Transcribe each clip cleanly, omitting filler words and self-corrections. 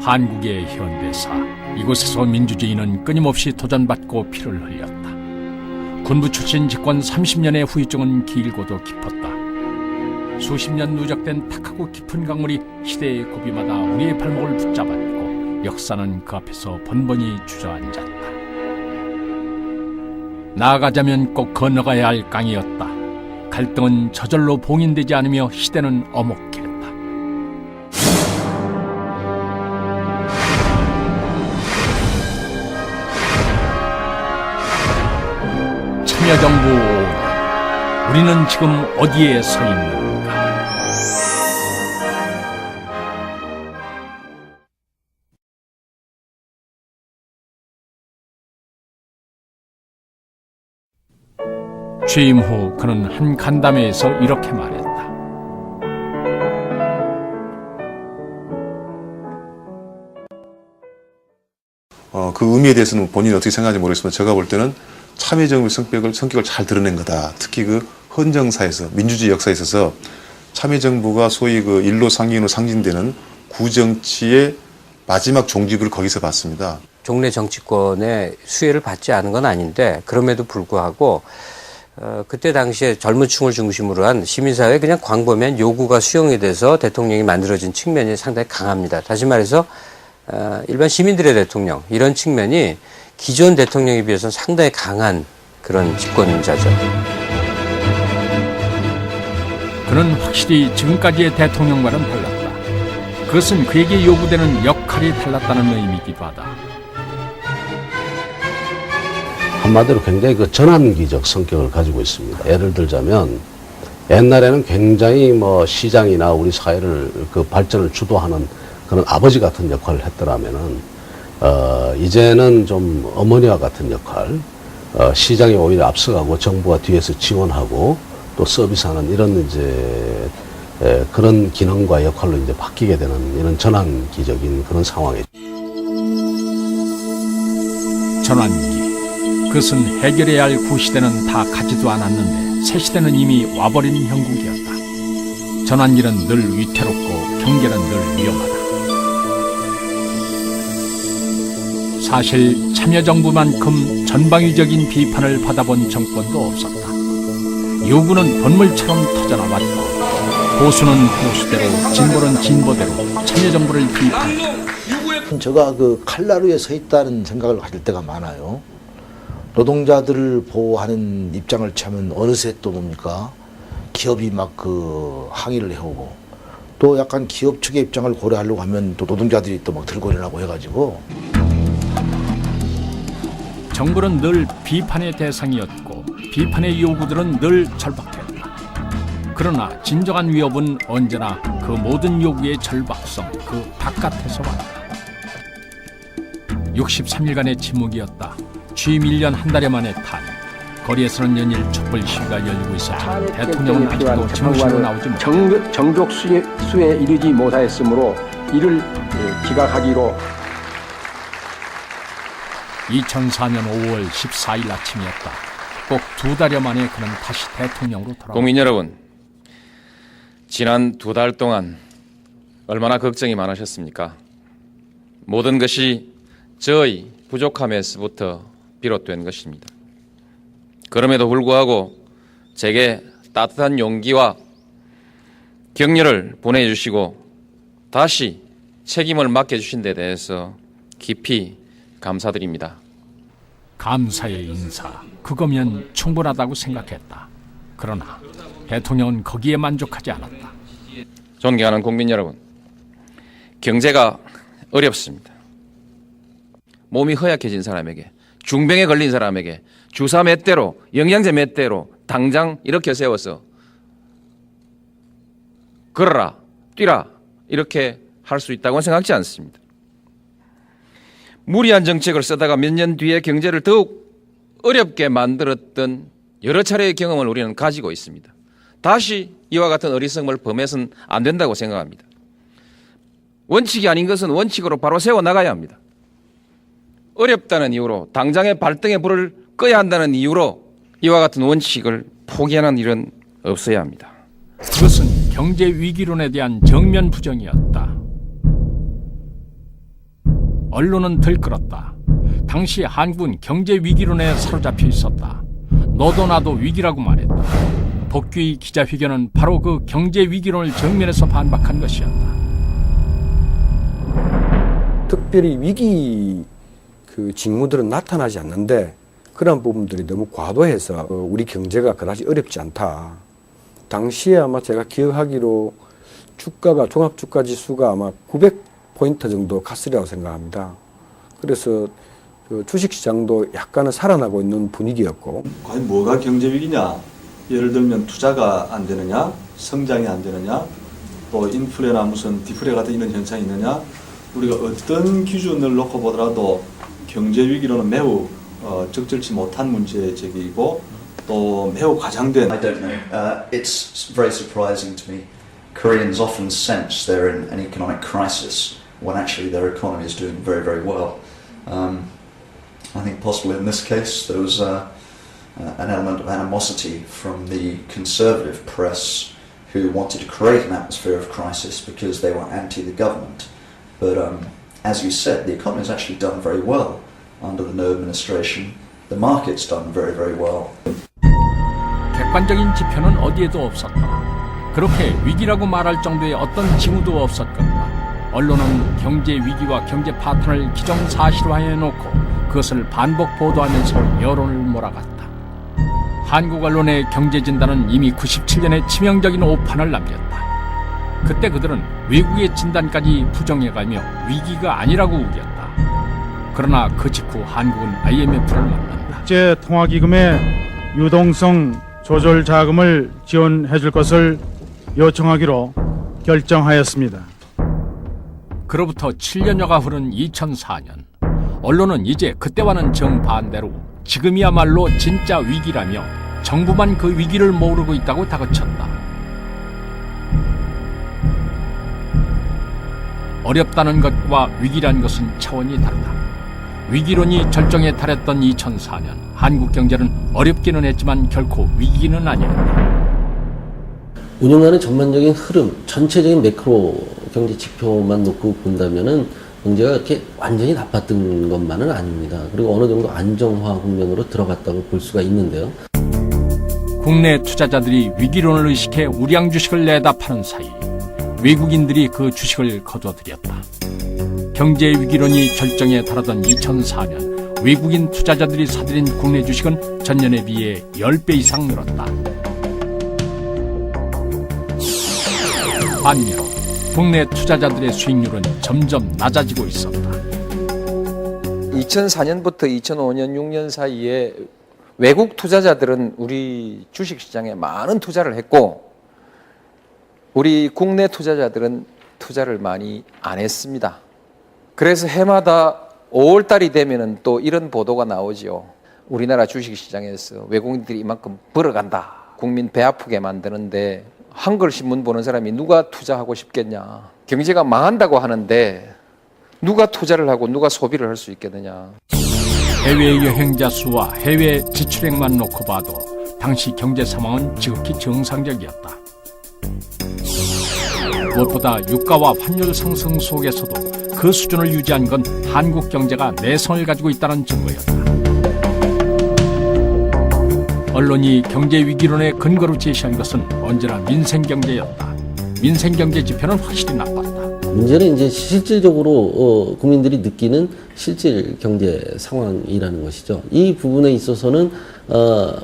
한국의 현대사, 이곳에서 민주주의는 끊임없이 도전받고 피를 흘렸다. 군부 출신 집권 30년의 후유증은 길고도 깊었다. 수십 년 누적된 탁하고 깊은 강물이 시대의 고비마다 우리의 발목을 붙잡았고 역사는 그 앞에서 번번이 주저앉았다. 나아가자면 꼭 건너가야 할 강이었다. 갈등은 저절로 봉인되지 않으며 시대는 엄혹했다. 참여정부 5년, 우리는 지금 어디에 서 있는가? 취임 후 그는 한 간담회에서 이렇게 말했다. 그 의미에 대해서는 본인이 어떻게 생각하는지 모르겠지만 제가 볼 때는 참여정부의 성격을 잘 드러낸 거다. 특히 그 헌정사에서 민주주의 역사에 있어서 참여정부가 소위 그 일로 상경으로 상징되는 구정치의 마지막 종지부를 거기서 봤습니다. 종래 정치권의 수혜를 받지 않은 건 아닌데 그럼에도 불구하고 그때 당시에 젊은 층을 중심으로 한 시민사회의 그냥 광범위한 요구가 수용이 돼서 대통령이 만들어진 측면이 상당히 강합니다. 다시 말해서 일반 시민들의 대통령, 이런 측면이 기존 대통령에 비해서는 상당히 강한 그런 집권자죠. 그는 확실히 지금까지의 대통령과는 달랐다. 그것은 그에게 요구되는 역할이 달랐다는 의미이기도 하다. 한마디로 굉장히 그 전환기적 성격을 가지고 있습니다. 예를 들자면 옛날에는 굉장히 시장이나 우리 사회를 그 발전을 주도하는 그런 아버지 같은 역할을 했더라면은 이제는 좀 어머니와 같은 역할, 시장이 오히려 앞서가고 정부가 뒤에서 지원하고 또 서비스하는 이런 이제 그런 기능과 역할로 이제 바뀌게 되는 이런 전환기적인 그런 상황이죠. 전환기. 그것은 해결해야 할 구시대는 다 가지도 않았는데 새 시대는 이미 와버린 형국이었다. 전환기는 늘 위태롭고 경계는 늘 위험하다. 사실 참여정부만큼 전방위적인 비판을 받아본 정권도 없었다. 요구는 번물처럼 터져나왔고 보수는 보수대로 진보는 진보대로 참여정부를 비판했다. 제가 그 칼날 위에 서 있다는 생각을 가질 때가 많아요. 노동자들을 보호하는 입장을 취하면 어느새 또 뭡니까? 기업이 막 그 항의를 해오고 또 약간 기업 측의 입장을 고려하려고 하면 또 노동자들이 또 막 들고 일어나고 해가지고 정부는 늘 비판의 대상이었고 비판의 요구들은 늘 절박했다. 그러나 진정한 위협은 언제나 그 모든 요구의 절박성, 그 바깥에서 왔다. 63일간의 침묵이었다. 취임 1년 한 달여 만에 탄핵. 거리에서는 연일 촛불 시위가 열리고 있었지만 대통령은 아직도 정신으로 나오지 못했다. 정족 수에 이르지 못하였으므로 이를 기각하기로 2004년 5월 14일 아침이었다. 꼭 2달여 만에 그는 다시 대통령으로 돌아왔다. 국민 여러분, 지난 2달 동안 얼마나 걱정이 많으셨습니까? 모든 것이 저의 부족함에서부터 비롯된 것입니다. 그럼에도 불구하고 제게 따뜻한 용기와 격려를 보내주시고 다시 책임을 맡겨주신 데 대해서 깊이 감사드립니다. 감사의 인사, 그거면 충분하다고 생각했다. 그러나 대통령은 거기에 만족하지 않았다. 존경하는 국민 여러분, 경제가 어렵습니다. 몸이 허약해진 사람에게, 중병에 걸린 사람에게 주사 몇 대로, 영양제 몇 대로 당장 이렇게 세워서 걸어라, 뛰라 이렇게 할 수 있다고 생각지 않습니다. 무리한 정책을 쓰다가 몇 년 뒤에 경제를 더욱 어렵게 만들었던 여러 차례의 경험을 우리는 가지고 있습니다. 다시 이와 같은 어리석음을 범해서는 안 된다고 생각합니다. 원칙이 아닌 것은 원칙으로 바로 세워나가야 합니다. 어렵다는 이유로 당장의 발등에 불을 꺼야 한다는 이유로 이와 같은 원칙을 포기하는 일은 없어야 합니다. 그것은 경제 위기론에 대한 정면 부정이었다. 언론은 들끓었다. 당시 한국은 경제 위기론에 사로잡혀 있었다. 너도 나도 위기라고 말했다. 복귀 기자회견은 바로 그 경제 위기론을 정면에서 반박한 것이었다. 특별히 위기 그 징후들은 나타나지 않는데 그런 부분들이 너무 과도해서 우리 경제가 그다지 어렵지 않다. 당시에 아마 제가 기억하기로 주가가 종합주가지수가 아마 900포인트 정도 갔으리라고 생각합니다. 그래서 그 주식시장도 약간은 살아나고 있는 분위기였고. 과연 뭐가 경제 위기냐? 예를 들면 투자가 안 되느냐, 성장이 안 되느냐, 또 인플레나 무슨 디플레 같은 이런 현상이 있느냐. 우리가 어떤 기준을 놓고 보더라도 경제 위기로는 매우 적절치 못한 문제 제기이고 또 매우 과장된. I don't know. It's very surprising to me. Koreans often sense they're in an economic crisis when actually their economy is doing very, very well. I think possibly in this case there was an element of animosity from the conservative press who wanted to create an atmosphere of crisis because they were anti the government. But as you said, the economy has actually done very well under the No administration. The market's done very, very well. 객관적인 지표는 어디에도 없었다. 그렇게 위기라고 말할 정도의 어떤 징후도 없었거나 언론은 경제 위기와 경제 파탄을 기정사실화해 놓고 그것을 반복 보도하면서 여론을 몰아갔다. 한국 언론의 경제 진단은 이미 97년에 치명적인 오판을 남겼다. 그때 그들은 외국의 진단까지 부정해가며 위기가 아니라고 우겼다. 그러나 그 직후 한국은 IMF를 만난다. 국제통화기금의 유동성 조절 자금을 지원해 줄 것을 요청하기로 결정하였습니다. 그로부터 7년여가 흐른 2004년, 언론은 이제 그때와는 정반대로 지금이야말로 진짜 위기라며 정부만 그 위기를 모르고 있다고 다그쳤다. 어렵다는 것과 위기란 것은 차원이 다르다. 위기론이 절정에 달했던 2004년, 한국 경제는 어렵기는 했지만 결코 위기는 아니었다. 운영하는 전반적인 흐름, 전체적인 매크로 경제 지표만 놓고 본다면은 경제가 이렇게 완전히 나빴던 것만은 아닙니다. 그리고 어느 정도 안정화 국면으로 들어갔다고 볼 수가 있는데요. 국내 투자자들이 위기론을 의식해 우량 주식을 내다 파는 사이 외국인들이 그 주식을 거둬들였다. 경제 위기론이 절정에 달하던 2004년 외국인 투자자들이 사들인 국내 주식은 전년에 비해 10배 이상 늘었다. 반면 국내 투자자들의 수익률은 점점 낮아지고 있었다. 2004년부터 2005년, 6년 사이에 외국 투자자들은 우리 주식시장에 많은 투자를 했고 우리 국내 투자자들은 투자를 많이 안 했습니다. 그래서 해마다 5월달이 되면은 또 이런 보도가 나오죠. 우리나라 주식시장에서 외국인들이 이만큼 벌어간다. 국민 배 아프게 만드는데 한글 신문 보는 사람이 누가 투자하고 싶겠냐. 경제가 망한다고 하는데 누가 투자를 하고 누가 소비를 할 수 있겠느냐. 해외 여행자 수와 해외 지출액만 놓고 봐도 당시 경제 상황은 지극히 정상적이었다. 무엇보다 유가와 환율 상승 속에서도 그 수준을 유지한 건 한국 경제가 내성을 가지고 있다는 증거였다. 언론이 경제 위기론의 근거로 제시한 것은 언제나 민생경제였다. 민생경제 지표는 확실히 나빴다. 문제는 이제 실질적으로 국민들이 느끼는 실질 경제 상황이라는 것이죠. 이 부분에 있어서는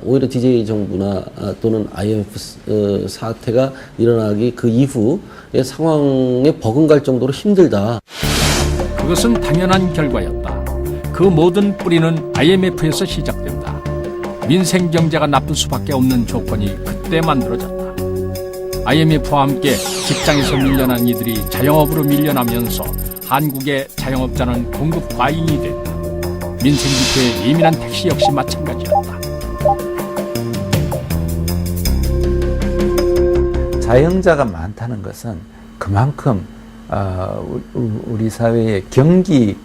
오히려 DJ 정부나 또는 IMF 사태가 일어나기 그 이후의 상황에 버금갈 정도로 힘들다. 그것은 당연한 결과였다. 그 모든 뿌리는 IMF에서 시작된다. 민생경제가 나쁠 수밖에 없는 조건이 그때 만들어졌다. IMF와 함께 직장에서 밀려난 이들이 자영업으로 밀려나면서 한국의 자영업자는 공급 과잉이 됐다. 민생지표의 예민한 택시 역시 마찬가지였다. 자영자가 많다는 것은 그만큼 우리 사회의 경기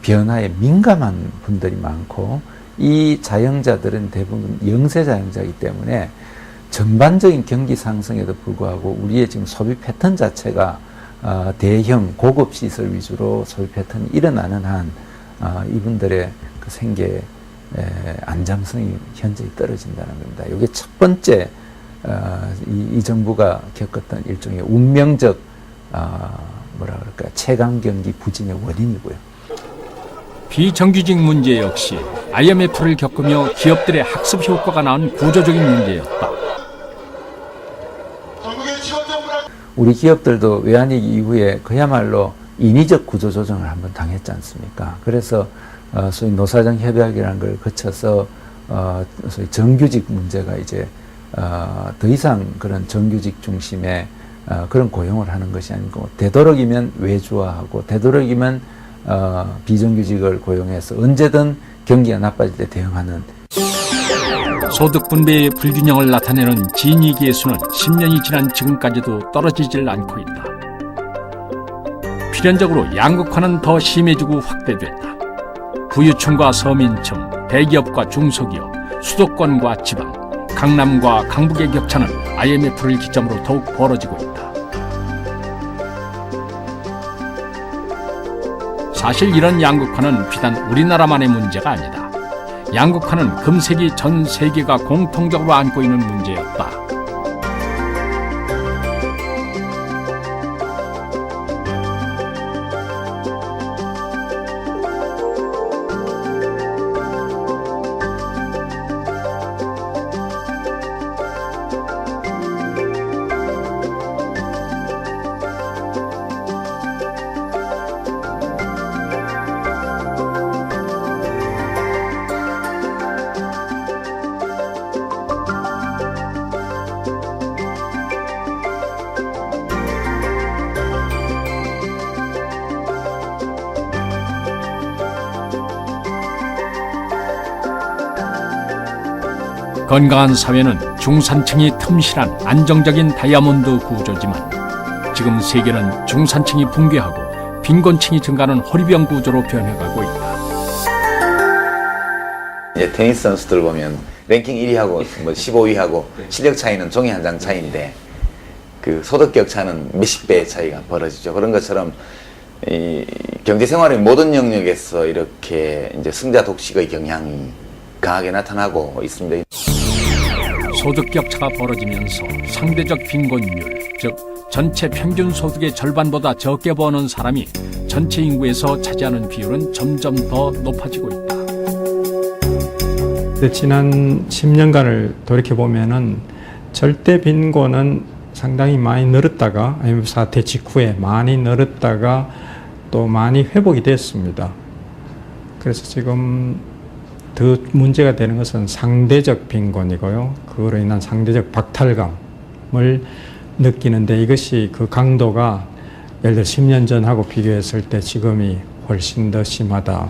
변화에 민감한 분들이 많고 이 자영자들은 대부분 영세 자영자이기 때문에 전반적인 경기 상승에도 불구하고 우리의 지금 소비 패턴 자체가 대형 고급 시설 위주로 소비 패턴이 일어나는 한 이분들의 그 생계 안정성이 현저히 떨어진다는 겁니다. 이게 첫 번째 이 정부가 겪었던 일종의 운명적 뭐라 그럴까 체감 경기 부진의 원인이고요. 비정규직 문제 역시 IMF를 겪으며 기업들의 학습 효과가 낳은 구조적인 문제였다. 우리 기업들도 외환위기 이후에 그야말로 인위적 구조조정을 한번 당했지 않습니까? 그래서 소위 노사정 협약이라는 걸 거쳐서 소위 정규직 문제가 이제 더 이상 그런 정규직 중심의 그런 고용을 하는 것이 아니고 되도록이면 외주화하고 되도록이면 비정규직을 고용해서 언제든 경기가 나빠질 때 대응하는 소득 분배의 불균형을 나타내는 진위기의 수는 10년이 지난 지금까지도 떨어지질 않고 있다. 필연적으로 양극화는 더 심해지고 확대됐다. 부유층과 서민층, 대기업과 중소기업, 수도권과 지방, 강남과 강북의 격차는 IMF를 기점으로 더욱 벌어지고 있다. 사실 이런 양극화는 비단 우리나라만의 문제가 아니다. 양극화는 금세기 전 세계가 공통적으로 안고 있는 문제였다. 건강한 사회는 중산층이 틈실한 안정적인 다이아몬드 구조지만 지금 세계는 중산층이 붕괴하고 빈곤층이 증가하는 호리병 구조로 변해가고 있다. 이제 테니스 선수들 보면 랭킹 1위하고 뭐 15위하고 실력 차이는 종이 한 장 차이인데 그 소득 격차는 몇십 배의 차이가 벌어지죠. 그런 것처럼 이 경제 생활의 모든 영역에서 이렇게 이제 승자 독식의 경향이 강하게 나타나고 있습니다. 소득 격차가 벌어지면서 상대적 빈곤율, 즉 전체 평균 소득의 절반보다 적게 버는 사람이 전체 인구에서 차지하는 비율은 점점 더 높아지고 있다. 지난 10년간을 돌이켜보면은 절대 빈곤은 상당히 많이 늘었다가 IMF 사태 직후에 많이 늘었다가 또 많이 회복이 됐습니다. 그래서 지금 더 문제가 되는 것은 상대적 빈곤이고요. 그거로 인한 상대적 박탈감을 느끼는데 이것이 그 강도가 예를 들어 10년 전하고 비교했을 때 지금이 훨씬 더 심하다.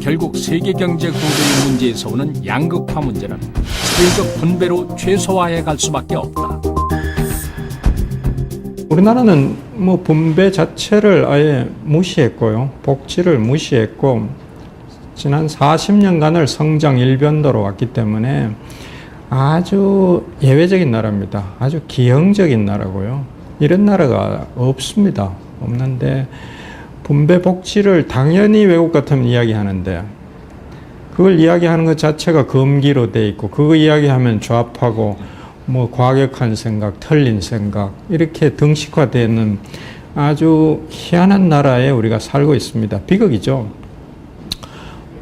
결국 세계 경제 구조의 문제에서 오는 양극화 문제는 사회적 분배로 최소화해 갈 수밖에 없다. 우리나라는 뭐 분배 자체를 아예 무시했고요. 복지를 무시했고 지난 40년간을 성장 일변도로 왔기 때문에 아주 예외적인 나라입니다. 아주 기형적인 나라고요. 이런 나라가 없습니다. 없는데 분배 복지를 당연히 외국 같으면 이야기하는데 그걸 이야기하는 것 자체가 금기로 돼 있고 그거 이야기하면 좌파고 뭐 과격한 생각, 틀린 생각 이렇게 등식화되는 아주 희한한 나라에 우리가 살고 있습니다. 비극이죠.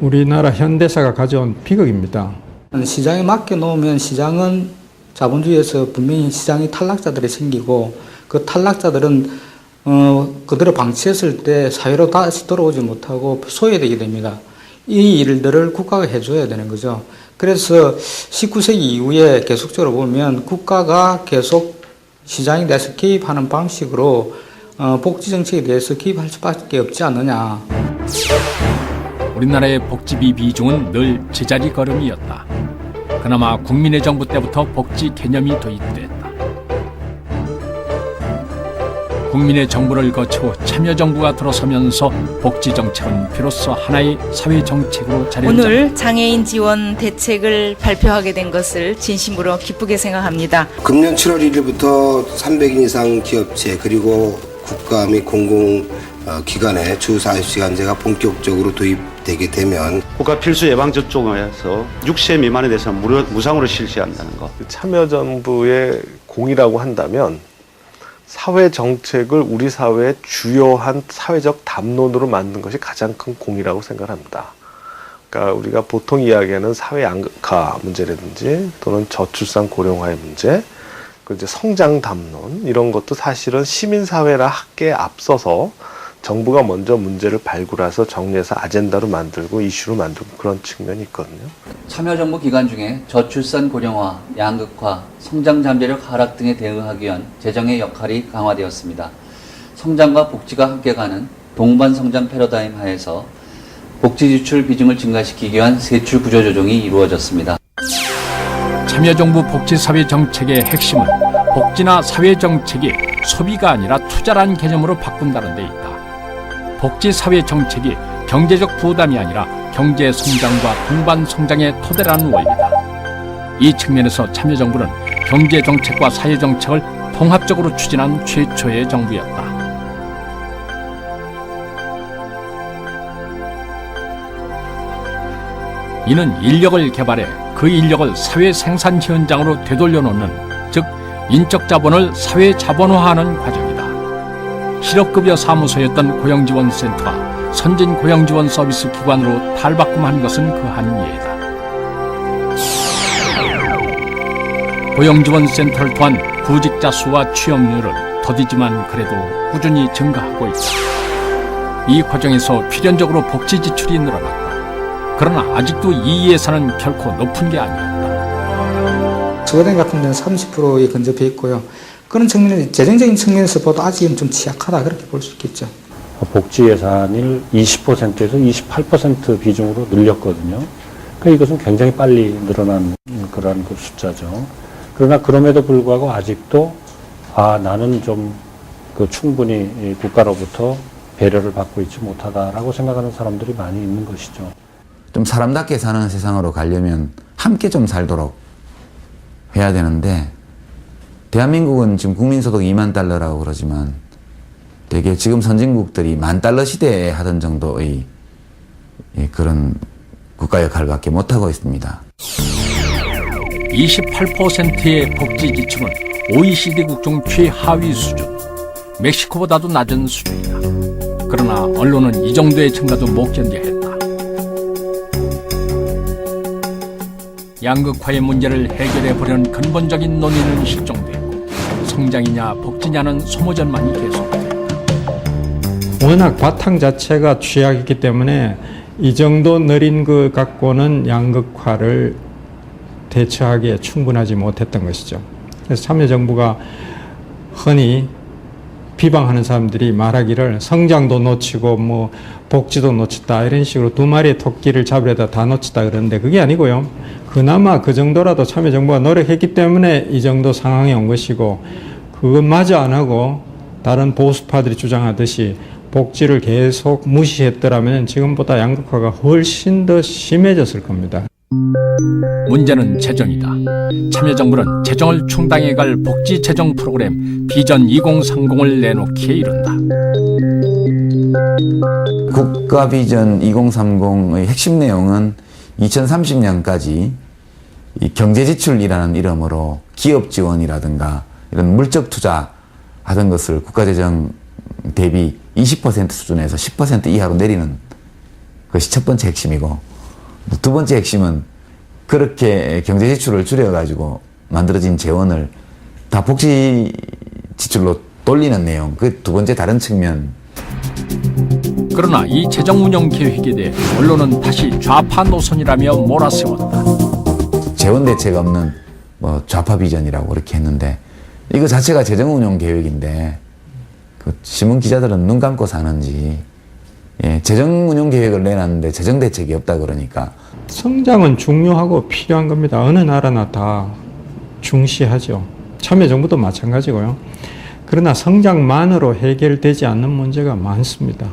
우리나라 현대사가 가져온 비극입니다. 시장에 맡겨놓으면 시장은 자본주의에서 분명히 시장이 탈락자들이 생기고 그 탈락자들은 그대로 방치했을 때 사회로 다시 돌아오지 못하고 소외되게 됩니다. 이 일들을 국가가 해줘야 되는 거죠. 그래서 19세기 이후에 계속적으로 보면 국가가 계속 시장에 대해서 개입하는 방식으로 복지정책에 대해서 개입할 수밖에 없지 않느냐. 우리나라의 복지비 비중은 늘 제자리 걸음이었다. 그나마 국민의 정부 때부터 복지 개념이 도입됐다. 국민의 정부를 거쳐 참여정부가 들어서면서 복지정책은 비로소 하나의 사회정책으로 자리잡았다. 오늘 장애인 지원 대책을 발표하게 된 것을 진심으로 기쁘게 생각합니다. 금년 7월 1일부터 300인 이상 기업체 그리고 국가 및 공공기관의 주 40시간제가 본격적으로 도입되게 되면 국가 필수 예방접종에서 6세 미만에 대해서는 무상으로 실시한다는 것. 참여정부의 공이라고 한다면 사회정책을 우리 사회의 주요한 사회적 담론으로 만든 것이 가장 큰 공이라고 생각합니다. 그러니까 우리가 보통 이야기하는 사회 양극화 문제라든지 또는 저출산 고령화의 문제, 그 이제 성장 담론 이런 것도 사실은 시민사회라 학계에 앞서서 정부가 먼저 문제를 발굴해서 정리해서 아젠다로 만들고 이슈로 만들고 그런 측면이 있거든요. 참여정부 기간 중에 저출산 고령화, 양극화, 성장 잠재력 하락 등에 대응하기 위한 재정의 역할이 강화되었습니다. 성장과 복지가 함께 가는 동반 성장 패러다임 하에서 복지 지출 비중을 증가시키기 위한 세출 구조 조정이 이루어졌습니다. 참여정부 복지사회정책의 핵심은 복지나 사회정책이 소비가 아니라 투자란 개념으로 바꾼다는 데 있다. 복지사회정책이 경제적 부담이 아니라 경제성장과 동반성장의 토대라는 원리다. 이 측면에서 참여정부는 경제정책과 사회정책을 통합적으로 추진한 최초의 정부였다. 이는 인력을 개발해 그 인력을 사회 생산 현장으로 되돌려놓는, 즉 인적 자본을 사회 자본화하는 과정이다. 실업급여 사무소였던 고용지원센터가 선진 고용지원 서비스 기관으로 탈바꿈한 것은 그 한 예다. 고용지원센터를 통한 구직자 수와 취업률은 더디지만 그래도 꾸준히 증가하고 있다. 이 과정에서 필연적으로 복지 지출이 늘어났다. 그러나 아직도 이 예산은 결코 높은 게 아니었다. 서울행 같은 데는 30%에 근접해 있고요. 그런 측면에서 재정적인 측면에서 봐도 아직은 좀 취약하다 그렇게 볼 수 있겠죠. 복지 예산을 20%에서 28% 비중으로 늘렸거든요. 그러니까 이것은 굉장히 빨리 늘어난 그런 그 숫자죠. 그러나 그럼에도 불구하고 아직도 나는 좀 그 충분히 국가로부터 배려를 받고 있지 못하다라고 생각하는 사람들이 많이 있는 것이죠. 좀 사람답게 사는 세상으로 가려면 함께 좀 살도록 해야 되는데, 대한민국은 지금 국민소득 2만 달러라고 그러지만 되게 지금 선진국들이 10,000달러 시대에 하던 정도의 그런 국가 역할밖에 못하고 있습니다. 28%의 복지 지출은 OECD국 중 최하위 수준, 멕시코보다도 낮은 수준이다. 그러나 언론은 이 정도의 증가도 못 견뎌야 했다. 양극화의 문제를 해결해보려는 근본적인 논의는 실종됐고 성장이냐 복지냐는 소모전만이 계속됐다. 워낙 바탕 자체가 취약이기 때문에 이 정도 느린 것 갖고는 양극화를 대처하기에 충분하지 못했던 것이죠. 그래서 참여정부가 흔히 비방하는 사람들이 말하기를 성장도 놓치고 뭐 복지도 놓쳤다 이런 식으로 두 마리의 토끼를 잡으려다 다 놓쳤다 그러는데 그게 아니고요. 그나마 그 정도라도 참여정부가 노력했기 때문에 이 정도 상황에 온 것이고, 그것마저 안 하고 다른 보수파들이 주장하듯이 복지를 계속 무시했더라면 지금보다 양극화가 훨씬 더 심해졌을 겁니다. 문제는 재정이다. 참여정부는 재정을 충당해갈 복지 재정 프로그램 비전 2030을 내놓기에 이른다. 국가 비전 2030의 핵심 내용은 2030년까지 이 경제지출이라는 이름으로 기업 지원이라든가 이런 물적 투자 하던 것을 국가재정 대비 20% 수준에서 10% 이하로 내리는 것이 첫 번째 핵심이고, 두 번째 핵심은 그렇게 경제지출을 줄여가지고 만들어진 재원을 다 복지 지출로 돌리는 내용, 그 두 번째 다른 측면. 그러나 이 재정 운영 계획에 대해 언론은 다시 좌파 노선이라며 몰아세웠다. 재원 대책 없는 뭐 좌파 비전이라고 그렇게 했는데, 이거 자체가 재정 운영 계획인데 그 신문 기자들은 눈 감고 사는지, 재정 운영 계획을 내놨는데 재정 대책이 없다 그러니까. 성장은 중요하고 필요한 겁니다. 어느 나라나 다 중시하죠. 참여정부도 마찬가지고요. 그러나 성장만으로 해결되지 않는 문제가 많습니다.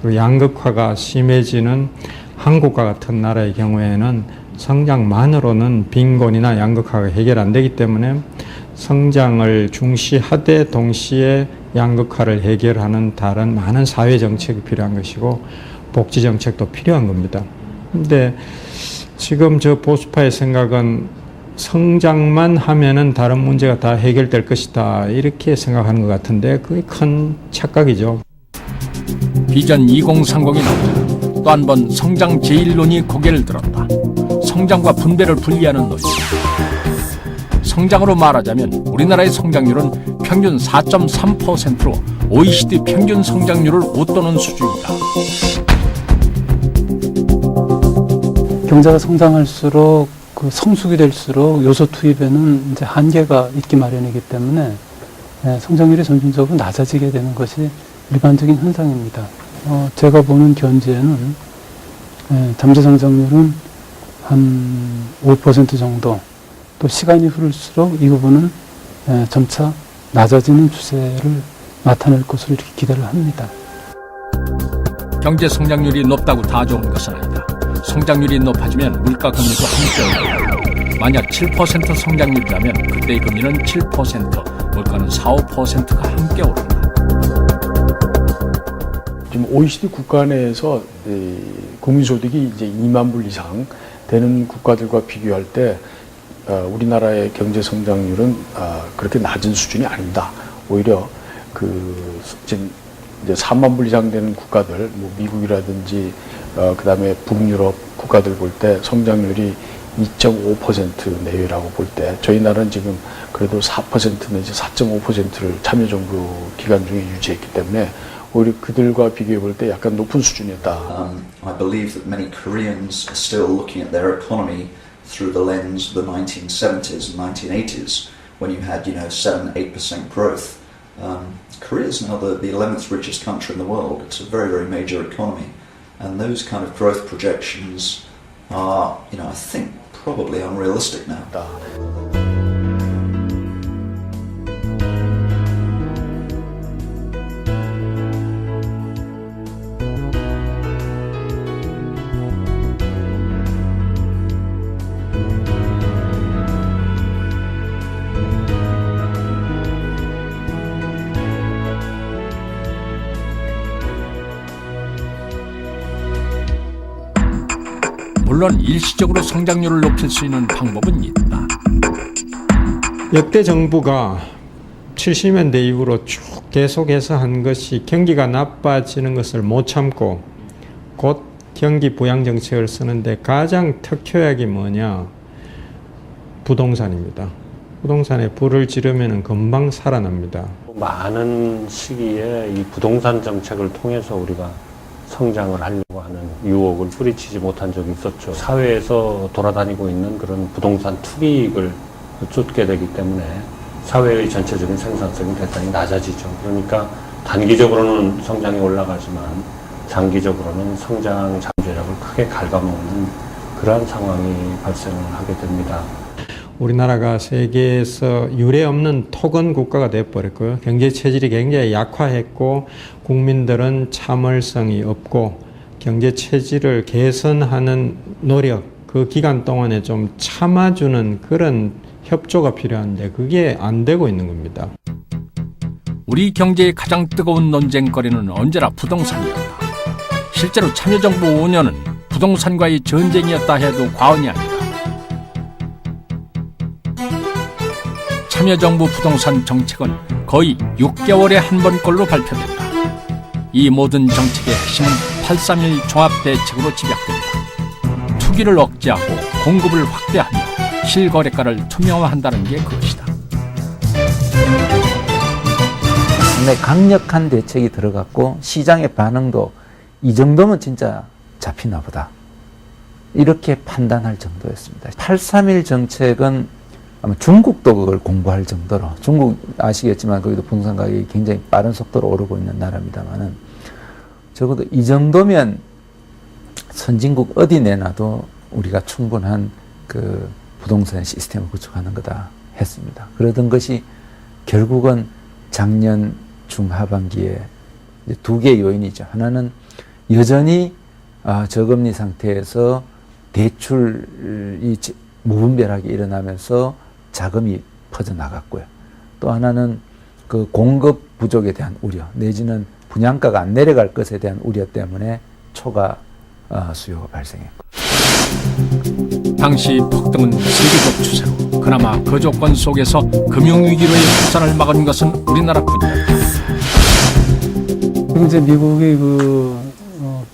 그 양극화가 심해지는 한국과 같은 나라의 경우에는 성장만으로는 빈곤이나 양극화가 해결 안 되기 때문에 성장을 중시하되 동시에 양극화를 해결하는 다른 많은 사회 정책이 필요한 것이고 복지 정책도 필요한 겁니다. 근데 지금 저 보수파의 생각은 성장만 하면은 다른 문제가 다 해결될 것이다 이렇게 생각하는 것 같은데 그게 큰 착각이죠. 비전 2030이 나오자 또 한 번 성장 제1논이 고개를 들었다. 성장과 분배를 분리하는 논리. 성장으로 말하자면 우리나라의 성장률은 평균 4.3%로 OECD 평균 성장률을 웃도는 수준이다. 경제가 성장할수록 그 성숙이 될수록 요소 투입에는 이제 한계가 있기 마련이기 때문에 성장률이 점진적으로 낮아지게 되는 것이 일반적인 현상입니다. 제가 보는 견지에는 잠재 성장률은 한 5% 정도, 또 시간이 흐를수록 이 부분은 점차 낮아지는 추세를 나타낼 것으로 이렇게 기대를 합니다. 경제 성장률이 높다고 다 좋은 것은 아니다. 성장률이 높아지면 물가 금리도 함께 오르고 만약 7% 성장률이라면 그때의 금리는 7%, 물가는 4~5%가 함께 오른다. 지금 OECD 국가 내에서 국민소득이 이제 2만 불 이상 되는 국가들과 비교할 때 우리나라의 경제 성장률은 그렇게 낮은 수준이 아닙니다. 오히려 지금 이제 3만 불 이상 되는 국가들, 뭐 미국이라든지 그다음에 북유럽 국가들 볼 때 성장률이 2.5% 내외라고 볼 때 저희 나라는 지금 그래도 4% 내지 4.5%를 참여정부 기간 중에 유지했기 때문에 오히려 그들과 비교해 볼 때 약간 높은 수준이었다. I believe that many Koreans are still looking at their economy through the lens of the 1970s and 1980s when you had, 7-8% growth. Korea is now the 11th richest country in the world. It's a very, very major economy. And those kind of growth projections are, I think, probably unrealistic now. 물론 일시적으로 성장률을 높일 수 있는 방법은 있다. 역대 정부가 70년대 이후로 쭉 계속해서 한 것이 경기가 나빠지는 것을 못 참고 곧 경기 부양 정책을 쓰는데 가장 특효약이 뭐냐? 부동산입니다. 부동산에 불을 지르면 금방 살아납니다. 많은 시기에 이 부동산 정책을 통해서 우리가 성장을 하려고 하는 유혹을 뿌리치지 못한 적이 있었죠. 사회에서 돌아다니고 있는 그런 부동산 투기익을 쫓게 되기 때문에 사회의 전체적인 생산성이 대단히 낮아지죠. 그러니까 단기적으로는 성장이 올라가지만 장기적으로는 성장 잠재력을 크게 갉아먹는 그러한 상황이 발생을 하게 됩니다. 우리나라가 세계에서 유례 없는 토건 국가가 되어버렸고요. 경제 체질이 굉장히 약화했고 국민들은 참을성이 없고 경제 체질을 개선하는 노력, 그 기간 동안에 좀 참아주는 그런 협조가 필요한데 그게 안 되고 있는 겁니다. 우리 경제의 가장 뜨거운 논쟁거리는 언제나 부동산이었다. 실제로 참여정부 5년은 부동산과의 전쟁이었다 해도 과언이 아니다. 참여정부 부동산 정책은 거의 6개월에 한 번꼴로 발표된다. 이 모든 정책의 핵심은 831 종합대책으로 집약된다. 투기를 억제하고 공급을 확대하며 실거래가를 투명화한다는 게 그것이다. 상당히 강력한 대책이 들어갔고 시장의 반응도 이 정도면 진짜 잡히나 보다. 이렇게 판단할 정도였습니다. 831 정책은 아마 중국도 그걸 공부할 정도로, 중국 아시겠지만 거기도 부동산 가격이 굉장히 빠른 속도로 오르고 있는 나라입니다만은 적어도 이 정도면 선진국 어디 내놔도 우리가 충분한 그 부동산 시스템을 구축하는 거다 했습니다. 그러던 것이 결국은 작년 중하반기에 두 개의 요인이죠. 하나는 여전히 저금리 상태에서 대출이 무분별하게 일어나면서 자금이 퍼져나갔고요. 또 하나는 그 공급 부족에 대한 우려 내지는 분양가가 안 내려갈 것에 대한 우려 때문에 초과 수요가 발생했고. 당시 폭등은 세계적 추세로 그나마 그 조건 속에서 금융위기로의 확산을 막은 것은 우리나라뿐이었다. 이제 미국의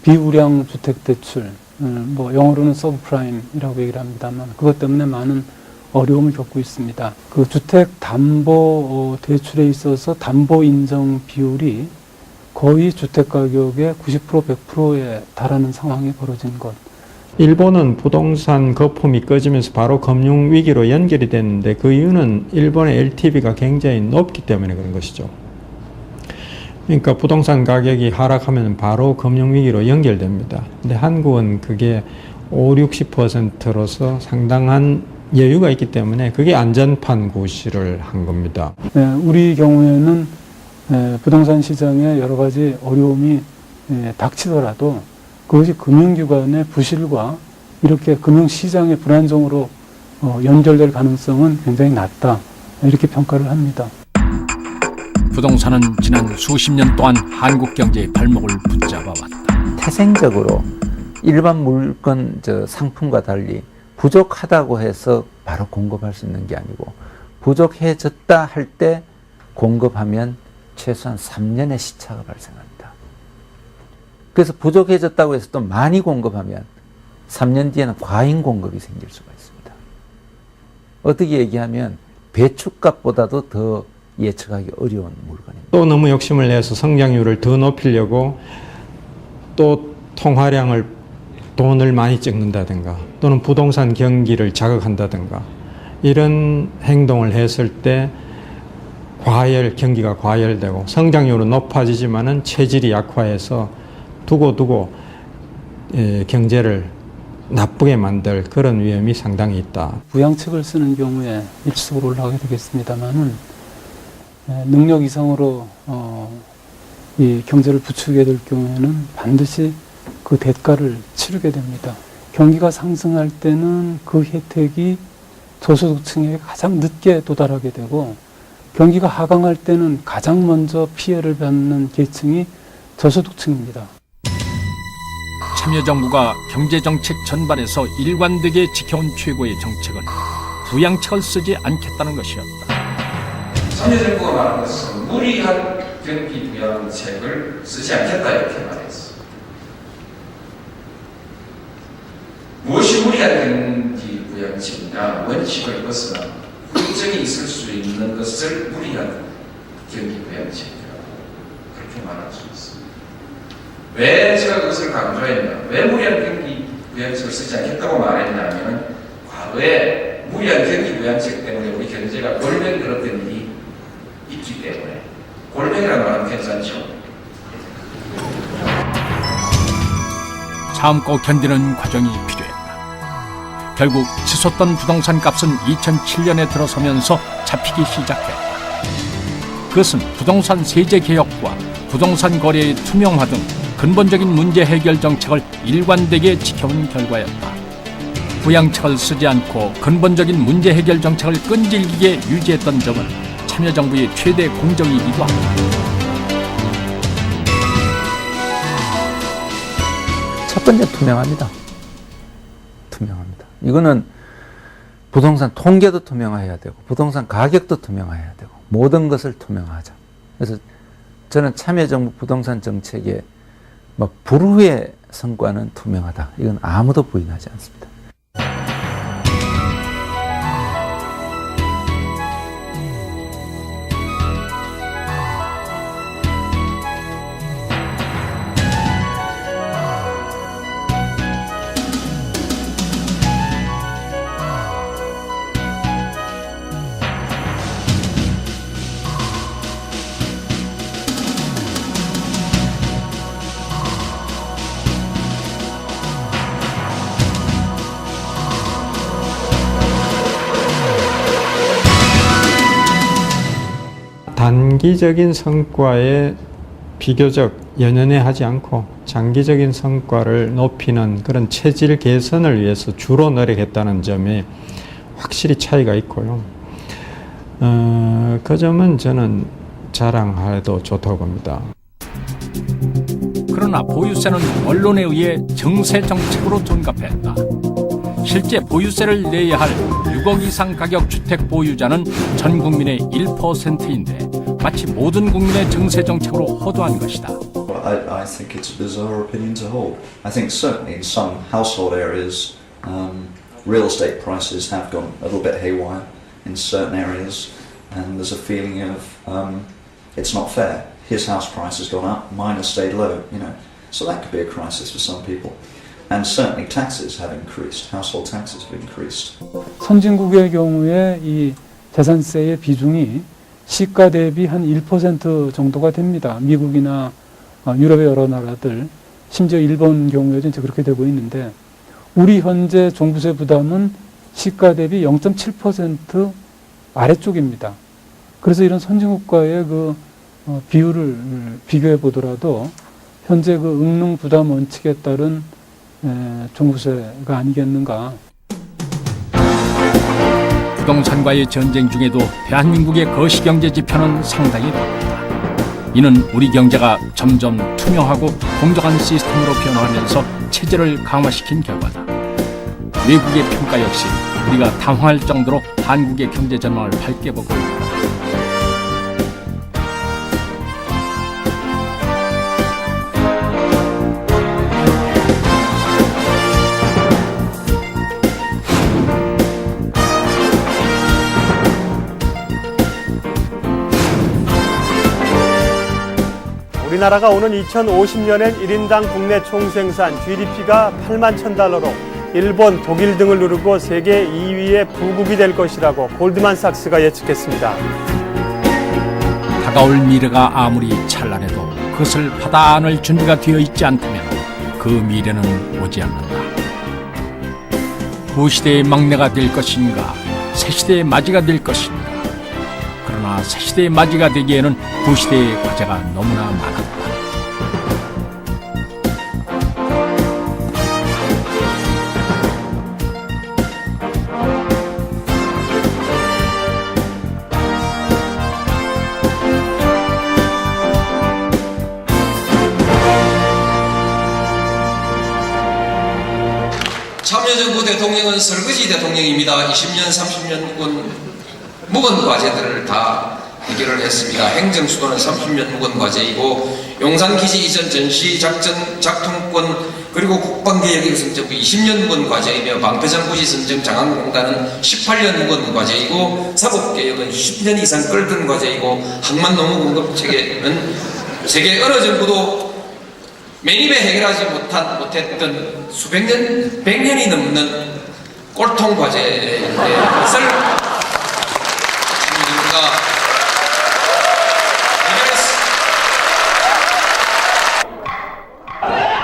비우량 주택 대출, 뭐 영어로는 서브프라임이라고 얘기를 합니다만 그것 때문에 많은 어려움을 겪고 있습니다. 그 주택 담보 대출에 있어서 담보 인정 비율이 거의 주택 가격의 90% 100%에 달하는 상황이 벌어진 것. 일본은 부동산 거품이 꺼지면서 바로 금융위기로 연결이 됐는데 그 이유는 일본의 LTV가 굉장히 높기 때문에 그런 것이죠. 그러니까 부동산 가격이 하락하면 바로 금융위기로 연결됩니다. 근데 한국은 그게 50-60%로서 상당한 여유가 있기 때문에 그게 안전판 구시를 한 겁니다. 네, 우리 경우에는 부동산 시장에 여러 가지 어려움이 닥치더라도 그것이 금융기관의 부실과 이렇게 금융시장의 불안정으로 연결될 가능성은 굉장히 낮다. 이렇게 평가를 합니다. 부동산은 지난 수십 년 동안 한국 경제의 발목을 붙잡아왔다. 태생적으로 일반 물건 상품과 달리 부족하다고 해서 바로 공급할 수 있는 게 아니고 부족해졌다 할 때 공급하면 최소한 3년의 시차가 발생합니다. 그래서 부족해졌다고 해서 또 많이 공급하면 3년 뒤에는 과잉 공급이 생길 수가 있습니다. 어떻게 얘기하면 배춧값보다도 더 예측하기 어려운 물건입니다. 또 너무 욕심을 내서 성장률을 더 높이려고 또 통화량을 돈을 많이 찍는다든가 또는 부동산 경기를 자극한다든가 이런 행동을 했을 때 경기가 과열되고 성장률은 높아지지만은 체질이 약화해서 두고두고 경제를 나쁘게 만들 그런 위험이 상당히 있다. 부양책을 쓰는 경우에 일시적으로 올라가게 되겠습니다만은 능력 이상으로 이 경제를 부추기게 될 경우에는 반드시 그 대가를 치르게 됩니다. 경기가 상승할 때는 그 혜택이 저소득층에게 가장 늦게 도달하게 되고 경기가 하강할 때는 가장 먼저 피해를 받는 계층이 저소득층입니다. 참여정부가 경제정책 전반에서 일관되게 지켜온 최고의 정책은 부양책을 쓰지 않겠다는 것이었다. 참여정부가 말한 것은 무리한 경기 부양책을 쓰지 않겠다 이렇게 말했어. 무엇이 무리한 경기 부양책이냐? 원칙을 벗어나 후유증이 있을 수 있는 것을 무리한 경기 부양책이라고 그렇게 말할 수 있습니다. 왜 제가 그것을 강조했냐? 왜 무리한 경기 부양책을 쓰지 않겠다고 말했냐면 과거에 무리한 경기 부양책 때문에 우리 경제가 골병 들었던 일이 있기 때문에 골병이라는 말은 괜찮죠. 참고 견디는 과정이 필요했다. 결국 치솟던 부동산 값은 2007년에 들어서면서 잡히기 시작했다. 그것은 부동산 세제 개혁과 부동산 거래의 투명화 등 근본적인 문제 해결 정책을 일관되게 지켜온 결과였다. 부양책을 쓰지 않고 근본적인 문제 해결 정책을 끈질기게 유지했던 점은 참여정부의 최대 공적이기도 합니다. 첫 번째 투명합니다. 투명합니다. 이거는 부동산 통계도 투명화해야 되고 부동산 가격도 투명화해야 되고 모든 것을 투명화하자. 그래서 저는 참여정부 부동산 정책의 불후의 성과는 투명하다. 이건 아무도 부인하지 않습니다. 단기적인 성과에 비교적 연연해 하지 않고 장기적인 성과를 높이는 그런 체질 개선을 위해서 주로 노력했다는 점에 확실히 차이가 있고요. 그 점은 저는 자랑해도 좋다고 봅니다. 그러나 보유세는 언론에 의해 정세 정책으로 둔갑했다. 실제 보유세를 내야 할 6억 이상 가격 주택 보유자는 전 국민의 1%인데 마치 모든 국민의 정세 정책으로 호도한 것이다. I think it's a bizarre opinion to hold. I think certainly in some household areas, real estate prices have gone a little bit haywire in certain areas, and there's a feeling of it's not fair. His house price has gone up, mine has stayed low. So that could be a crisis for some people. And certainly taxes have increased. Household taxes have increased. 선진국의 경우에 이 재산세의 비중이 시가 대비 한 1% 정도가 됩니다. 미국이나 유럽의 여러 나라들, 심지어 일본 경우에도 이제 그렇게 되고 있는데, 우리 현재 종부세 부담은 시가 대비 0.7% 아래쪽입니다. 그래서 이런 선진국과의 그 비율을 비교해 보더라도 현재 그 응능 부담 원칙에 따른 종부세가 아니겠는가. 부동산과의 전쟁 중에도 대한민국의 거시경제 지표는 상당히 높다. 이는 우리 경제가 점점 투명하고 공정한 시스템으로 변화하면서 체제를 강화시킨 결과다. 외국의 평가 역시 우리가 당황할 정도로 한국의 경제 전망을 밝게 보고 있다. 우리나라가 오는 2050년엔 1인당 국내 총생산 GDP가 8만 $1,000로 일본, 독일 등을 누르고 세계 2위의 부국이 될 것이라고 골드만삭스가 예측했습니다. 다가올 미래가 아무리 찬란해도 그것을 받아 안을 준비가 되어 있지 않다면 그 미래는 오지 않는다. 구시대의 막내가 될 것인가, 새시대의 맞이가 될 것인가. 그러나 새시대의 맞이가 되기에는 구시대의 과제가 너무나 많았다. 참여정부 대통령은 설거지 대통령입니다. 20년, 30년군 묵은 과제들을 다 해결을 했습니다. 행정수도는 30년 묵은 과제이고 용산기지 이전 전시 작전 작통권 그리고 국방개혁 일성정부 20년 묵은 과제이며 방패장구지 선정 장항공단은 18년 묵은 과제이고 사법개혁은 10년 이상 끌던 과제이고 항만노무 공급체계는 세계 어느 정부도 맨입에 해결하지 못했던 수백 년, 100년이 넘는 꼴통 과제인데 그것을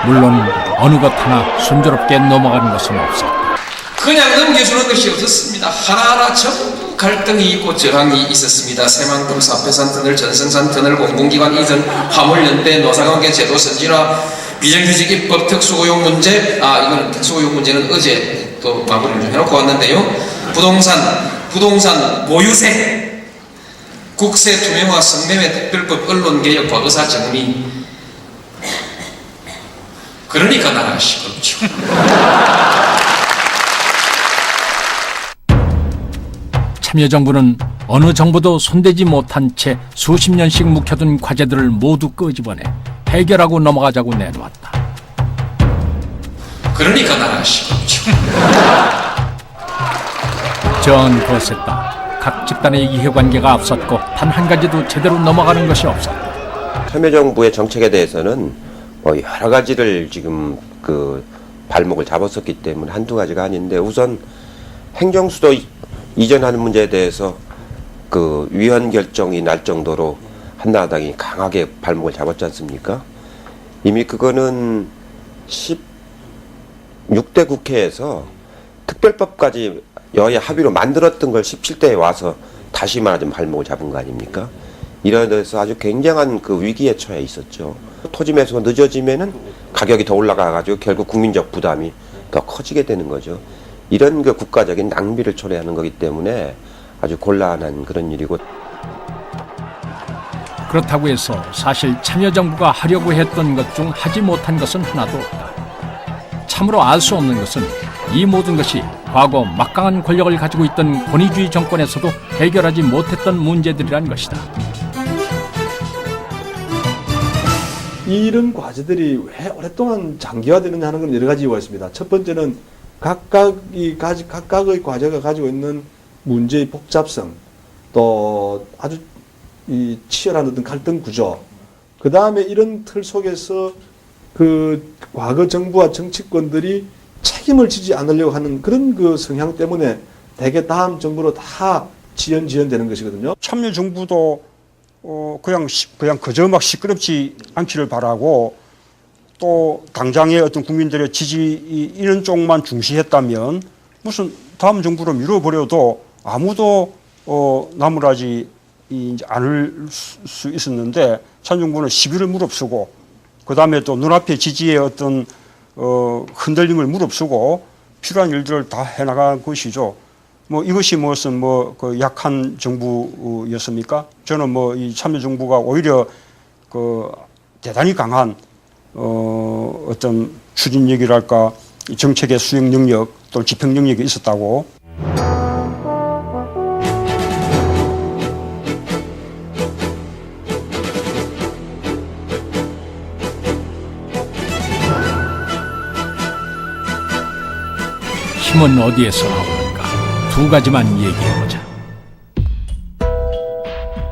물론 어느 것 하나 순조롭게 넘어가는 것은 없었다. 그냥 넘겨주는 것이 없었습니다. 하나하나 전부 갈등이 있고 저항이 있었습니다. 새만금, 사패산 터널, 전성산 터널, 공공기관 이전, 화물연대, 노사관계 제도 선진화, 비정규직 입법, 특수고용 문제, 이거는 특수고용 문제는 어제 또 마무리를 좀 해놓고 왔는데요. 부동산 보유세, 국세 투명화, 성매매 특별법, 언론개혁, 과거사 정리. 그러니까 나라가 시끄럽죠. 참여정부는 어느 정부도 손대지 못한 채 수십 년씩 묵혀둔 과제들을 모두 끄집어내 해결하고 넘어가자고 내놓았다. 그러니까 나라가 시끄럽죠. 전 거셌다. 각 집단의 이해관계가 앞섰고 단 한 가지도 제대로 넘어가는 것이 없었다. 참여정부의 정책에 대해서는 여러 가지를 지금 발목을 잡았었기 때문에 한두 가지가 아닌데, 우선 행정수도 이전하는 문제에 대해서 위헌 결정이 날 정도로 한나라당이 강하게 발목을 잡았지 않습니까? 이미 그거는 16대 국회에서 특별법까지 여야 합의로 만들었던 걸 17대에 와서 다시 말하자면 발목을 잡은 거 아닙니까? 이러면서 아주 굉장한 그 위기에 처해 있었죠. 토지 매수가 늦어지면은 가격이 더 올라가가지고 결국 국민적 부담이 더 커지게 되는 거죠. 이런 그 국가적인 낭비를 초래하는 거기 때문에 아주 곤란한 그런 일이고. 그렇다고 해서 사실 참여정부가 하려고 했던 것 중 하지 못한 것은 하나도 없다. 참으로 알 수 없는 것은 이 모든 것이 과거 막강한 권력을 가지고 있던 권위주의 정권에서도 해결하지 못했던 문제들이란 것이다. 이런 과제들이 왜 오랫동안 장기화되느냐 하는 건 여러 가지 이유가 있습니다. 첫 번째는 각각의 과제가 가지고 있는 문제의 복잡성, 또 아주 이 치열한 어떤 갈등 구조, 그 다음에 이런 틀 속에서 그 과거 정부와 정치권들이 책임을 지지 않으려고 하는 그런 그 성향 때문에 대개 다음 정부로 다 지연되는 것이거든요. 참여정부도 그냥 그저 막 시끄럽지 않기를 바라고, 또 당장의 어떤 국민들의 지지 이런 쪽만 중시했다면 무슨 다음 정부로 미뤄버려도 아무도 나무라지 않을 수 있었는데, 참여정부는 시비를 무릅쓰고, 그 다음에 또 눈앞의 지지의 어떤 흔들림을 무릅쓰고 필요한 일들을 다 해나간 것이죠. 뭐 이것이 무슨 그 약한 정부였습니까? 저는 이 참여정부가 오히려 그 대단히 강한 어떤 추진력이랄까, 정책의 수행 능력 또 집행 능력이 있었다고. 힘은 어디에서 나오는가? 두 가지만 얘기해보자.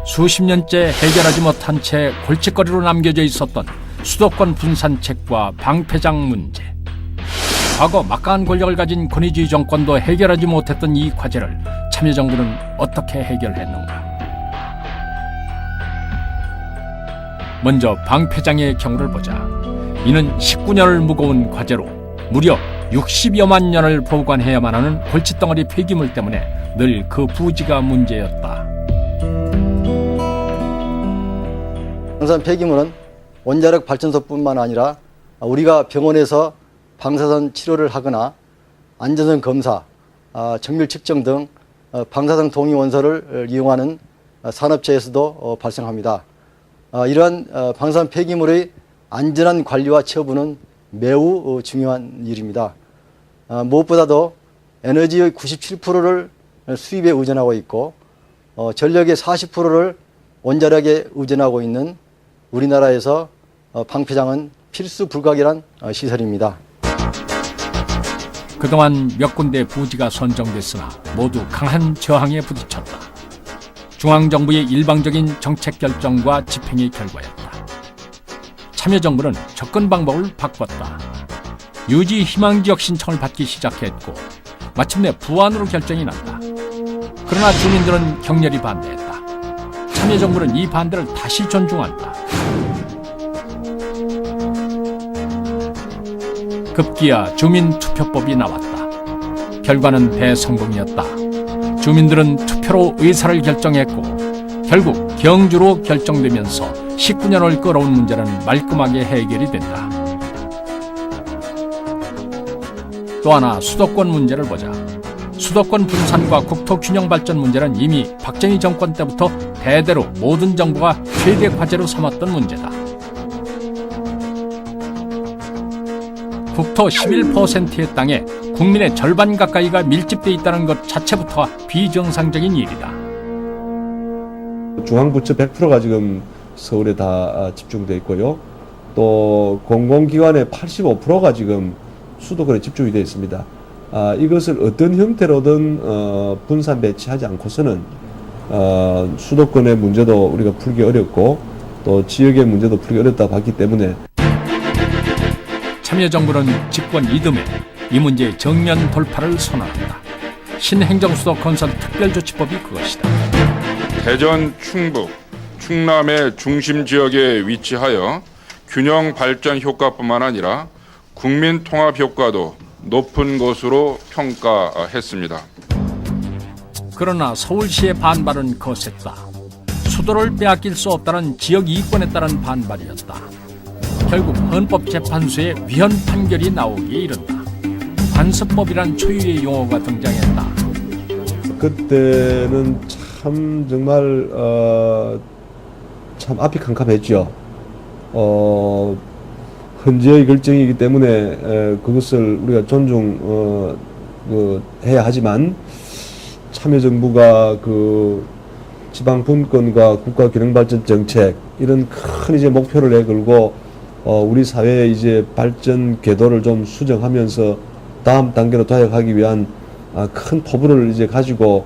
수십 년째 해결하지 못한 채 골칫거리로 남겨져 있었던 수도권 분산책과 방패장 문제. 과거 막강한 권력을 가진 권위주의 정권도 해결하지 못했던 이 과제를 참여정부는 어떻게 해결했는가? 먼저 방패장의 경우를 보자. 이는 19년을 무거운 과제로 무려 60여만 년을 보관해야만 하는 골칫덩어리 폐기물 때문에 늘 그 부지가 문제였다. 방사선 폐기물은 원자력 발전소뿐만 아니라 우리가 병원에서 방사선 치료를 하거나 안전성 검사, 정밀 측정 등 방사성 동위 원소를 이용하는 산업체에서도 발생합니다. 이러한 방사선 폐기물의 안전한 관리와 처분은 매우 중요한 일입니다. 무엇보다도 에너지의 97%를 수입에 의존하고 있고 전력의 40%를 원자력에 의존하고 있는 우리나라에서 방패장은 필수 불가결한 시설입니다. 그동안 몇 군데 부지가 선정됐으나 모두 강한 저항에 부딪혔다. 중앙정부의 일방적인 정책 결정과 집행의 결과였다. 참여정부는 접근 방법을 바꿨다. 유지 희망지역 신청을 받기 시작했고 마침내 부안으로 결정이 났다. 그러나 주민들은 격렬히 반대했다. 참여정부는 이 반대를 다시 존중한다. 급기야 주민투표법이 나왔다. 결과는 대성공이었다. 주민들은 투표로 의사를 결정했고 결국 경주로 결정되면서 19년을 끌어온 문제는 말끔하게 해결이 된다. 또 하나 수도권 문제를 보자. 수도권 분산과 국토균형 발전 문제는 이미 박정희 정권 때부터 대대로 모든 정부가 최대 과제로 삼았던 문제다. 국토 11%의 땅에 국민의 절반 가까이가 밀집돼 있다는 것 자체부터가 비정상적인 일이다. 중앙부처 100%가 지금 서울에 다 집중되어 있고요. 또 공공기관의 85%가 지금 수도권에 집중이 되어 있습니다. 이것을 어떤 형태로든 분산 배치하지 않고서는 수도권의 문제도 우리가 풀기 어렵고 또 지역의 문제도 풀기 어렵다 봤기 때문에 참여정부는 집권 이듬해 이 문제의 정면 돌파를 선언한다. 신행정수도 건설 특별조치법이 그것이다. 대전, 충북, 충남의 중심 지역에 위치하여 균형 발전 효과뿐만 아니라 국민 통합 효과도 높은 것으로 평가했습니다. 그러나 서울시의 반발은 거셌다. 수도를 빼앗길 수 없다는 지역 이권에 따른 반발이었다. 결국 헌법재판소의 위헌 판결이 나오기에 이른다. 관습법이란 초유의 용어가 등장했다. 그때는 참 정말 참 앞이 캄캄했죠. 헌재의 결정이기 때문에 그것을 우리가 존중해야 하지만 참여정부가 그 지방 분권과 국가 균형 발전 정책 이런 큰 이제 목표를 내걸고 우리 사회의 이제 발전 궤도를 좀 수정하면서 다음 단계로 도약하기 위한 큰 포부를 이제 가지고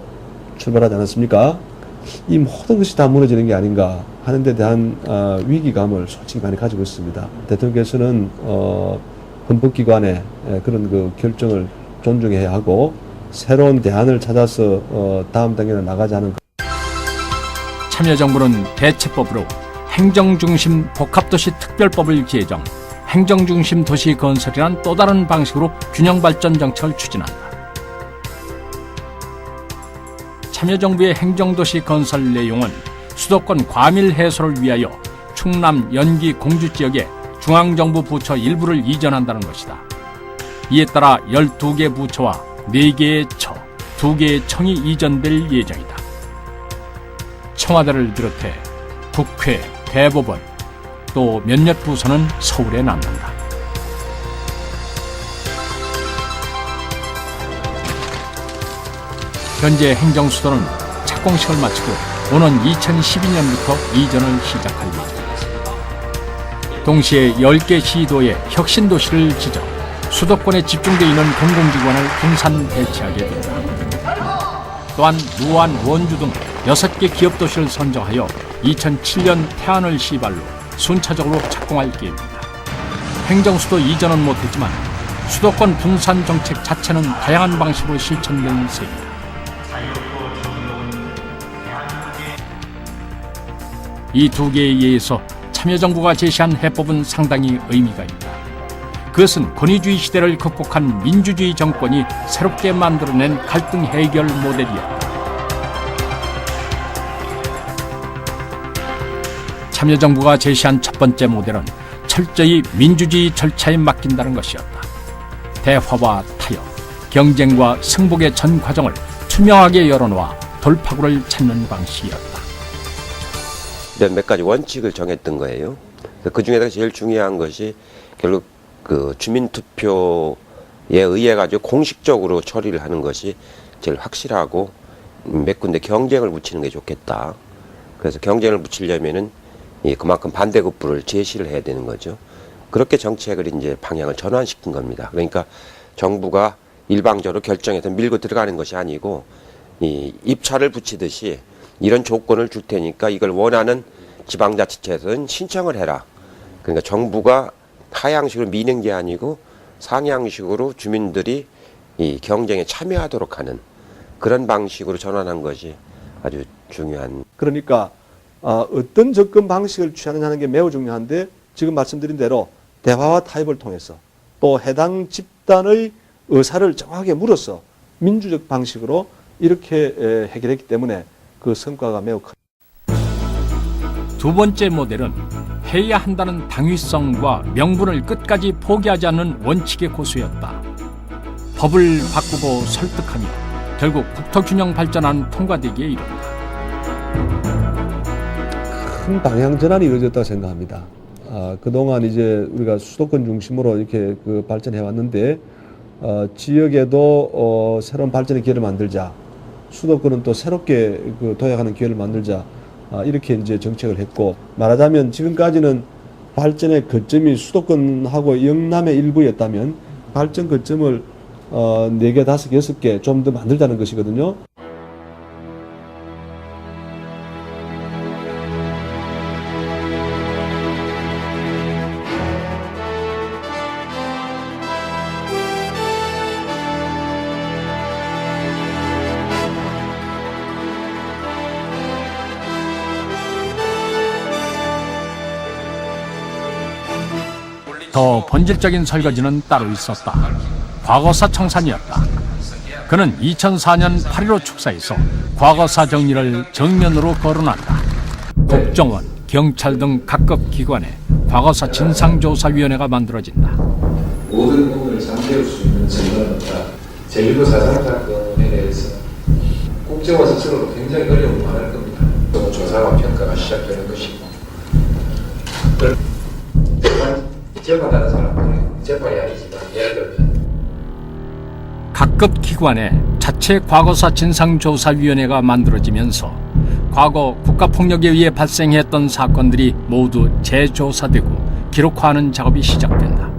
출발하지 않았습니까? 이 모든 것이 다 무너지는 게 아닌가 하는 데 대한 위기감을 솔직히 많이 가지고 있습니다. 대통령께서는 헌법기관의 그런 그 결정을 존중해야 하고 새로운 대안을 찾아서 다음 단계로 나가자는. 참여정부는 대체법으로 행정중심 복합도시 특별법을 제정, 행정중심 도시 건설이란 또 다른 방식으로 균형발전 정책을 추진한다. 참여정부의 행정도시 건설 내용은 수도권 과밀 해소를 위하여 충남, 연기, 공주 지역에 중앙정부 부처 일부를 이전한다는 것이다. 이에 따라 12개 부처와 4개의 처, 2개의 청이 이전될 예정이다. 청와대를 비롯해 국회, 대법원, 또 몇몇 부서는 서울에 남는다. 현재 행정수도는 착공식을 마치고 오는 2012년부터 이전을 시작할 예정입니다. 동시에 10개 시도에 혁신도시를 지정, 수도권에 집중되어 있는 공공기관을 분산 배치하게 된다. 또한 무안, 원주 등 6개 기업도시를 선정하여 2007년 태안을 시발로 순차적으로 착공할 계획입니다. 행정수도 이전은 못했지만 수도권 분산 정책 자체는 다양한 방식으로 실천된 셈이다. 이 2개에 의해서 참여정부가 제시한 해법은 상당히 의미가 있다. 그것은 권위주의 시대를 극복한 민주주의 정권이 새롭게 만들어낸 갈등 해결 모델이었다. 참여정부가 제시한 첫 번째 모델은 철저히 민주주의 절차에 맡긴다는 것이었다. 대화와 타협, 경쟁과 승복의 전 과정을 투명하게 열어놓아 돌파구를 찾는 방식이었다. 몇 가지 원칙을 정했던 거예요. 그 중에서 제일 중요한 것이 결국 그 주민투표에 의해 가지고 공식적으로 처리를 하는 것이 제일 확실하고 몇 군데 경쟁을 붙이는 게 좋겠다. 그래서 경쟁을 붙이려면은 그만큼 반대급부를 제시를 해야 되는 거죠. 그렇게 정책을 이제 방향을 전환시킨 겁니다. 그러니까 정부가 일방적으로 결정해서 밀고 들어가는 것이 아니고 이 입찰을 붙이듯이 이런 조건을 줄 테니까 이걸 원하는 지방자치체에서는 신청을 해라. 그러니까 정부가 하향식으로 미는 게 아니고 상향식으로 주민들이 이 경쟁에 참여하도록 하는 그런 방식으로 전환한 것이 아주 중요한. 그러니까 어떤 접근 방식을 취하느냐는 게 매우 중요한데 지금 말씀드린 대로 대화와 타협을 통해서 또 해당 집단의 의사를 정확하게 물어서 민주적 방식으로 이렇게 해결했기 때문에 그 성과가 매우 큰. 두 번째 모델은 해야 한다는 당위성과 명분을 끝까지 포기하지 않는 원칙의 고수였다. 법을 바꾸고 설득하며 결국 국토균형 발전안 통과되기에 이른다. 큰 방향 전환이 이루어졌다고 생각합니다. 그동안 이제 우리가 수도권 중심으로 이렇게 그 발전해 왔는데 지역에도 새로운 발전의 기회를 만들자. 수도권은 또 새롭게 그 도약하는 기회를 만들자. 이렇게 이제 정책을 했고, 말하자면 지금까지는 발전의 거점이 수도권하고 영남의 일부였다면 발전 거점을 4개, 5개, 6개 좀 더 만들자는 것이거든요. 더 본질적인 설거지는 따로 있었다. 과거사 청산이었다. 그는 2004년 8.15 축사에서 과거사 정리를 정면으로 거론한다. 국정원, 경찰 등 각급 기관에 과거사 진상조사위원회가 만들어진다. 모든 부분을 잠재울 수 있는 증거는 없다. 제주도 4.3 사건에 대해서 국정원 스스로도 굉장히 어려움이 많을 겁니다. 또 조사와 평가가 시작되는 것이고 재판하는 사람들은 재판이 아니지만 예를 들면 각급 기관에 자체 과거사 진상조사위원회가 만들어지면서 과거 국가폭력에 의해 발생했던 사건들이 모두 재조사되고 기록화하는 작업이 시작된다.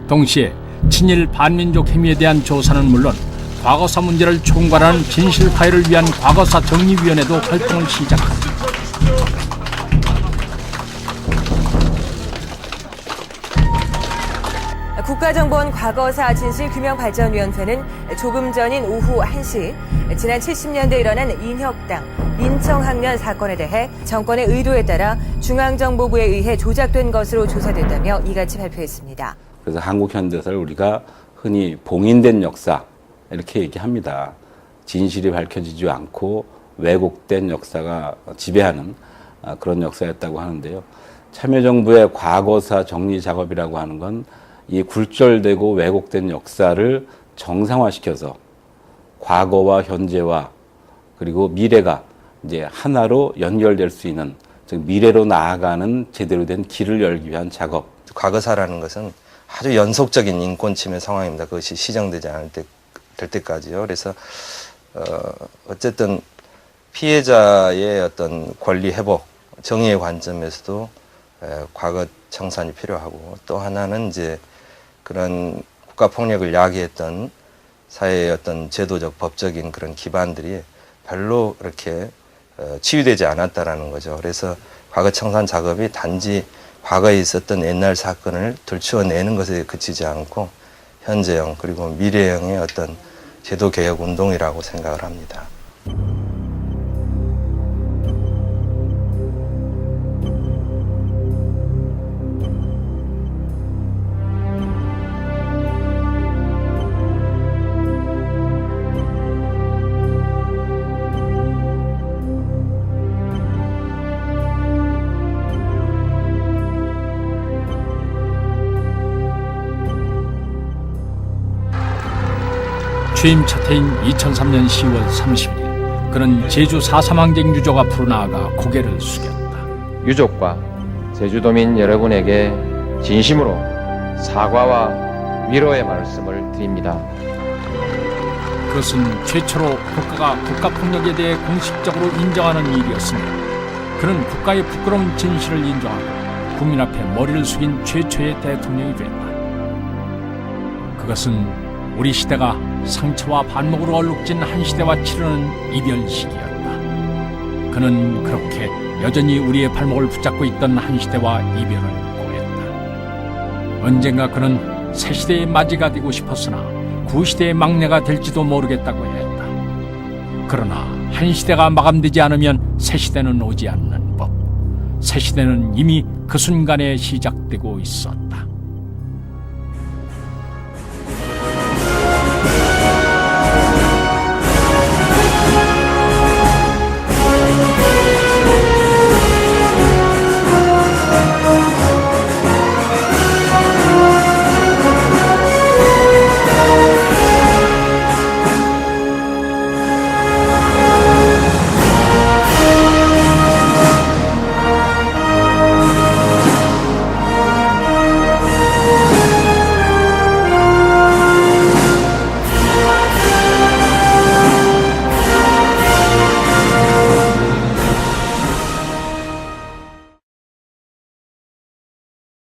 동시에 친일 반민족 행위에 대한 조사는 물론 과거사 문제를 총괄하는 진실 화해를 위한 과거사 정리위원회도 활동을 시작한다. 국가정보원 과거사 진실규명발전위원회는 조금 전인 오후 1시 지난 70년대 일어난 인혁당, 민청학년 사건에 대해 정권의 의도에 따라 중앙정보부에 의해 조작된 것으로 조사됐다며 이같이 발표했습니다. 그래서 한국 현대사를 우리가 흔히 봉인된 역사 이렇게 얘기합니다. 진실이 밝혀지지 않고 왜곡된 역사가 지배하는 그런 역사였다고 하는데요. 참여정부의 과거사 정리 작업이라고 하는 건 이 굴절되고 왜곡된 역사를 정상화시켜서 과거와 현재와 그리고 미래가 이제 하나로 연결될 수 있는, 즉 미래로 나아가는 제대로 된 길을 열기 위한 작업. 과거사라는 것은 아주 연속적인 인권 침해 상황입니다. 그것이 시정되지 않을 될 때까지요. 그래서 어쨌든 피해자의 어떤 권리 회복, 정의의 관점에서도 과거 청산이 필요하고, 또 하나는 이제 그런 국가 폭력을 야기했던 사회의 어떤 제도적, 법적인 그런 기반들이 별로 그렇게 치유되지 않았다라는 거죠. 그래서 과거 청산 작업이 단지 과거에 있었던 옛날 사건을 들추어내는 것에 그치지 않고 현재형 그리고 미래형의 어떤 제도 개혁 운동이라고 생각을 합니다. 취임 첫 해인 2003년 10월 30일 그는 제주 4.3 항쟁 유족 앞으로 나아가 고개를 숙였다. 유족과 제주도민 여러분에게 진심으로 사과와 위로의 말씀을 드립니다. 그것은 최초로 국가가 국가폭력에 대해 공식적으로 인정하는 일이었으며 그는 국가의 부끄러운 진실을 인정하고 국민 앞에 머리를 숙인 최초의 대통령이 됐다. 그것은 우리 시대가 상처와 반목으로 얼룩진 한 시대와 치르는 이별 시기였다. 그는 그렇게 여전히 우리의 발목을 붙잡고 있던 한 시대와 이별을 고했다. 언젠가 그는 새 시대의 맞이가 되고 싶었으나 구시대의 막내가 될지도 모르겠다고 했다. 그러나 한 시대가 마감되지 않으면 새 시대는 오지 않는 법. 새 시대는 이미 그 순간에 시작되고 있었다.